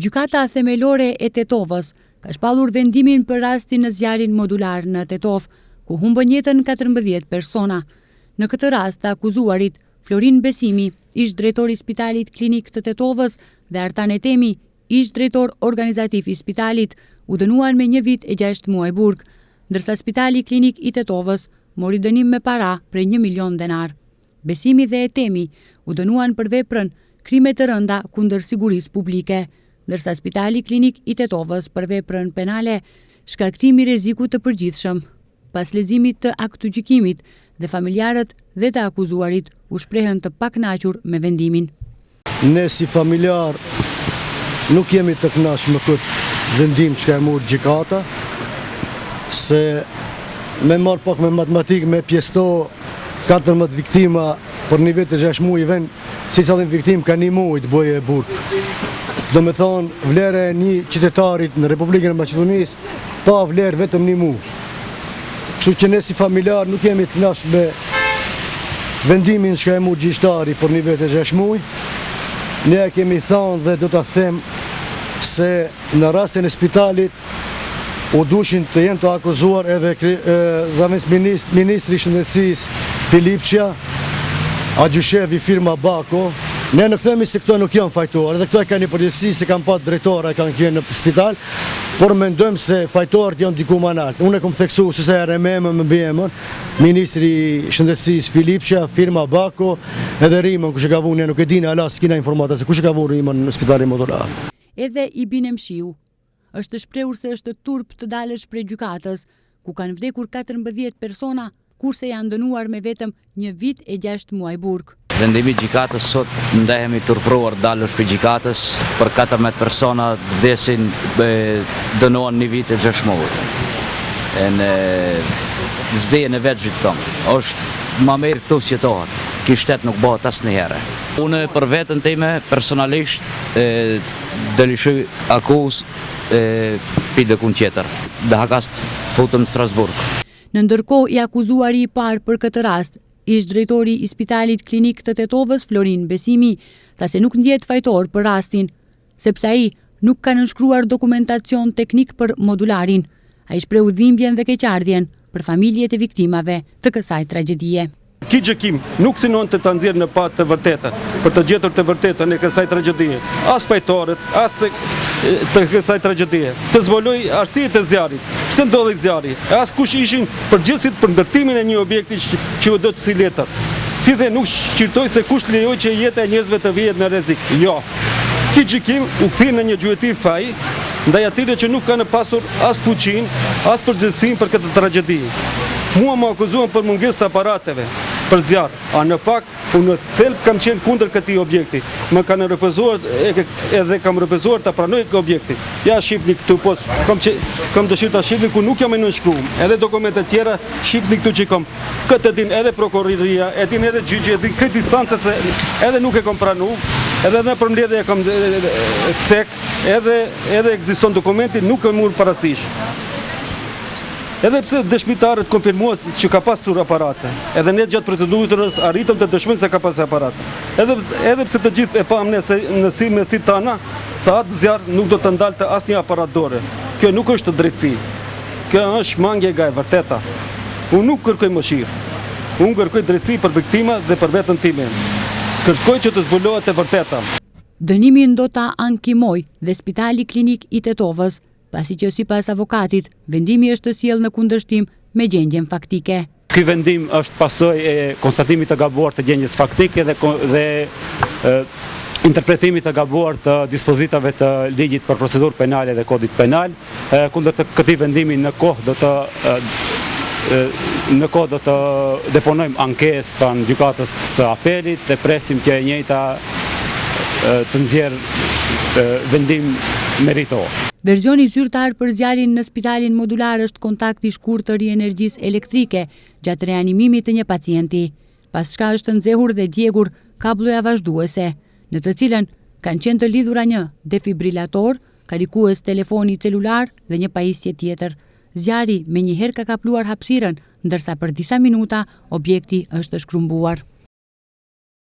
Gjykata themelore e Tetovës ka shpallur vendimin për rastin në zjarrin modular në Tetov, ku humbën jetën 14 persona. Në këtë rast, të akuzuarit Florin Besimi, ish drejtor i Spitalit Klinik të Tetovës, dhe Artan Etemi, ish drejtor organizativ i spitalit, u dënuan me 1 vit e 6 muaj burg, ndërsa Spitali Klinik i Tetovës mori dënim me para prej 1 milion denar. Besimi dhe Etemi u dënuan për veprën krime të rënda kundër sigurisë publike, ndërsa Spitali Klinik i Tetovës për veprën penale shkaktimi rrezikut të përgjithshëm. Pas leximit të aktgjykimit dhe familjarët dhe të akuzuarit u shprehen të pakënaqur me vendimin. Ne si familjar nuk jemi të kënaqur me këtë vendim që ka marrë gjykata, se me marrë pak me matematikë, me pjesto 14 viktima për një vit e 6 muaj vend, si cilin viktim ka 1 muaj të bëjë e burg. Do me thonë, vlerë e një qytetarit në Republikën e Maqedonisë pa vlerë vetëm 1 muaj. Kështu që ne si familjar nuk jemi të kënaqur me vendimin që ka marrë gjyqtari për një vit e 6 muaj. Ne kemi thonë dhe do të them se në rastin e spitalit u dushin të jenë të akuzuar edhe zamis ministri i shëndetësisë Filipçia, agjyshefi firma Bako. Ne nuk themi se këto nuk janë fajtor, edhe këto e ka një përgjithësi se kanë pat drejtora e kanë qenë në spital, por mendojmë se fajtorët janë diku më lart. Unë e kam theksu se RMM më bëjemën, ministri i shëndetësisë Filipçia, firma Bako, edhe Rimën kush e ka vënë, nuk e dinë ala s'kina informata se kush e ka vënë Rimën në spitalin modular. Edhe i Binem Shiu është shprehur se është turp të dalësh prej gjykatës, ku kanë vdekur 14 persona, kurse janë dënuar me vetëm 1 vit e 6 muaj burg. Vendimi gjykatës sot ndehemi turpruar dalësh prej gjykatës për 14 persona të vdesin, dënohen 1 vit e 6 muaj. Në zdejën e vetë gjyktëm, është ma merë këtu sjetohet, ki shtet nuk bëhet asnjëherë. Unë për vetën time personalisht dëlishuj akuz pi dëkun tjetër, dhe hakast futëm në Strasburg. Në ndërkohë i akuzuari i parë për këtë rast, ish drejtori i Spitalit Klinik të Tetovës Florin Besimi, tha se nuk ndjet fajtor për rastin, sepse ai nuk ka nënshkruar dokumentacion teknik për modularin. Ai shprehu dhimbjen dhe keqardhjen për familjet e viktimave të kësaj tragjedie. Ky gjykim nuk synon të ta nxjerrë në pat të vërtetë, për të gjetur të vërtetën e kësaj tragjedie. As fajtorët, as të kësaj tragjedie. Të zbuloj arsyet e zjarrit. Pse ndodhi zjarri? As kush ishin përgjegjësit për ndërtimin e një objekti që u do të siletër. Si dhe nuk shqirtoj se kush lejoi që jeta e njerëzve të vihet në rrezik. Jo. Ky gjykim u kthi në një gjyqëti faj ndaj atyre që nuk kanë pasur as fuqinë, as përgjegjësinë për këtë tragjedi. Mua më akuzuan për mungesë të aparateve për zjarr, a në fakt unë në thelb kam qenë kundër këtij objekti. Më kanë refuzuar edhe kam refuzuar ta pranoj këtë objekti. Ja shihni këtu poshtë, kam dëshirë ta shihni ku nuk jam e nënshkruar. Edhe dokumentet tjera shihni këtu që kam. Këtë din edhe prokuroria, e din edhe gjyqi, e din këtë instancët edhe nuk e kam pranuar. Edhe në përmbledhje e kam cek, edhe ekziston dokumenti, nuk e mur parasysh. Edhe pse dëshmitarët konfirmuan që ka pasur aparate, edhe ne gjatë procedurës arritëm të dëshmojmë se ka pasur aparate. Edhe pse të gjithë e pam ne se në si tana, sa atë zjarr nuk do të ndalte asnjë aparat dore. Kjo nuk është drejtësi. Kjo është mangje e vërteta. Unë nuk kërkoj mëshirë. Unë kërkoj drejtësi për viktimat dhe për veten time. Kërkoj që të zbulohet e vërteta. Dënimin do ta ankimoj dhe Spitali Klinik i Tetovës, pasi që sipas avokatit, vendimi është të sjellë në kundërshtim me gjendjen faktike. Ky vendim është pasojë e konstatimit të gabuar të gjendjes faktike dhe interpretimit të gabuar të dispozitave të ligjit për procedurë penale dhe kodit penal. Kundër të këtij vendimi në kohë do të deponojmë ankesë pranë gjykatës së apelit dhe presim që e njëjta të nxjerrë vendim meritor. Verzioni zyrtar për zjarrin në Spitalin Modular është kontakti i shkurtër i energjisë elektrike gjatë reanimimit të një pacienti, pas çka është nxehur dhe djegur kabloja vazhduese, në të cilën kanë qenë të lidhura një defibrilator, karikues telefoni celular dhe një pajisje tjetër. Zjarri menjëherë ka kapluar hapësirën, ndërsa për disa minuta objekti është shkrumbuar.